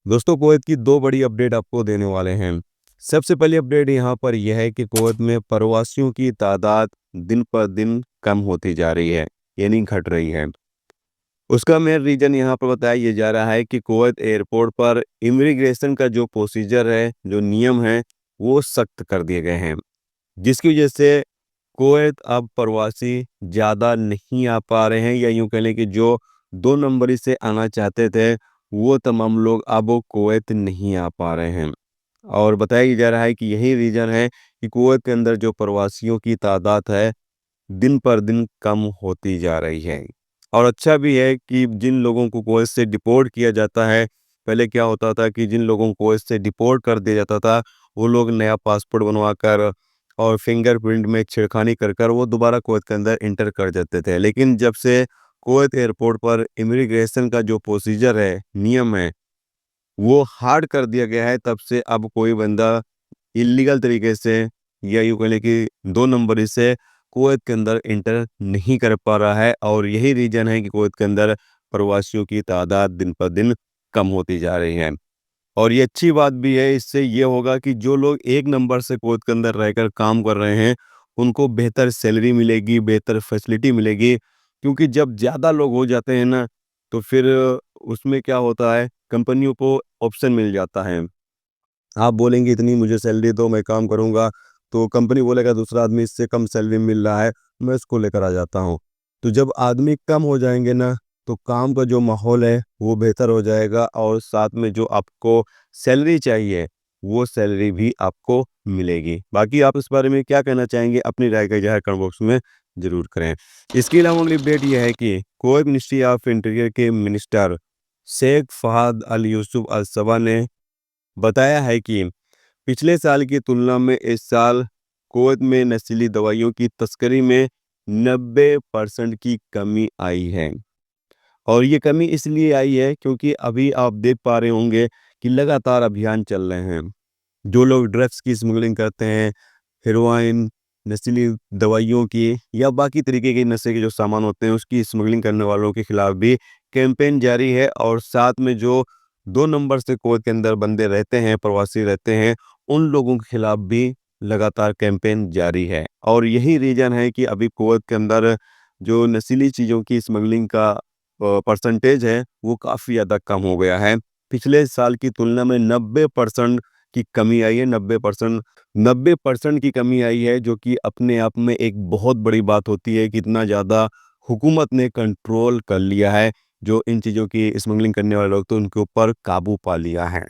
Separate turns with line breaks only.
दोस्तों कुवैत की दो बड़ी अपडेट आपको देने वाले हैं। सबसे पहली अपडेट यहाँ पर यह है कि कुवैत में प्रवासियों की तादाद दिन पर दिन कम होती जा रही है, यानी घट रही है। उसका मेन रीज़न यहाँ पर बताया ये जा रहा है कि कुवैत एयरपोर्ट पर इमिग्रेशन का जो प्रोसीजर है, जो नियम है, वो सख्त कर दिए गए हैं। जिसकी वजह से कुवैत अब प्रवासी ज़्यादा नहीं आ पा रहे हैं, या यूँ कह लें कि जो 2 नंबरी से आना चाहते थे, वो तमाम लोग अब कुवैत नहीं आ पा रहे हैं। और बताया ये जा रहा है कि यही रीज़न है कि कुवैत के अंदर जो प्रवासियों की तादाद है, दिन पर दिन कम होती जा रही है। और अच्छा भी है कि जिन लोगों को कुवैत से डिपोर्ट किया जाता है, पहले क्या होता था कि जिन लोगों को कुवैत से डिपोर्ट कर दिया जाता था, वो लोग नया पासपोर्ट बनवाकर और फिंगरप्रिंट में छेड़खानी कर कर वो दोबारा कुवैत के अंदर इंटर कर जाते थे। लेकिन जब से कुवैत एयरपोर्ट पर इमिग्रेशन का जो प्रोसीजर है, नियम है, वो हार्ड कर दिया गया है, तब से अब कोई बंदा इल्लीगल तरीके से या यूँ कह लें कि 2 नंबरी से कुवैत के अंदर एंटर नहीं कर पा रहा है। और यही रीज़न है कि कुवैत के अंदर प्रवासियों की तादाद दिन पर दिन कम होती जा रही है। और ये अच्छी बात भी है, इससे ये होगा कि जो लोग 1 नंबर से कुवैत के अंदर रहकर काम कर रहे हैं, उनको बेहतर सैलरी मिलेगी, बेहतर फैसिलिटी मिलेगी। क्योंकि जब ज़्यादा लोग हो जाते हैं ना, तो फिर उसमें क्या होता है, कंपनियों को ऑप्शन मिल जाता है। आप बोलेंगे इतनी मुझे सैलरी दो, मैं काम करूँगा, तो कंपनी बोलेगा दूसरा आदमी इससे कम सैलरी मिल रहा है, मैं इसको लेकर आ जाता हूँ। तो जब आदमी कम हो जाएँगे ना, तो काम का जो माहौल है वो बेहतर हो जाएगा, और साथ में जो आपको सैलरी चाहिए, वो सैलरी भी आपको मिलेगी। बाकी आप इस बारे में क्या कहना चाहेंगे? अपनी राय का इज़हार कमेंट बॉक्स में ज़रूर करें। इसके अलावा अगली अपडेट ये है कि कुवैत मिनिस्ट्री ऑफ इंटीरियर के मिनिस्टर शेख फहाद अल यूसुफ अल सबा ने बताया है कि पिछले साल की तुलना में इस साल कुवैत में नशीली दवाइयों की तस्करी में 90% की कमी आई है। और ये कमी इसलिए आई है क्योंकि अभी आप देख पा रहे होंगे कि लगातार अभियान चल रहे हैं। जो लोग ड्रग्स की स्मगलिंग करते हैं, हेरोइन, नशीली दवाइयों की या बाकी तरीके के नशे के जो सामान होते हैं, उसकी स्मगलिंग करने वालों के खिलाफ भी कैंपेन जारी है। और साथ में जो 2 नंबर से कुवैत के अंदर बंदे रहते हैं, प्रवासी रहते हैं, उन लोगों के खिलाफ भी लगातार कैंपेन जारी है। और यही रीज़न है कि अभी कुवैत के अंदर जो नशीली चीज़ों की स्मगलिंग का परसेंटेज है, वो काफ़ी ज़्यादा कम हो गया है। पिछले साल की तुलना में 90% की कमी आई है। 90% की कमी आई है, जो कि अपने आप में एक बहुत बड़ी बात होती है कि इतना ज़्यादा हुकूमत ने कंट्रोल कर लिया है। जो इन चीज़ों की स्मगलिंग करने वाले लोग, तो उनके ऊपर काबू पा लिया है।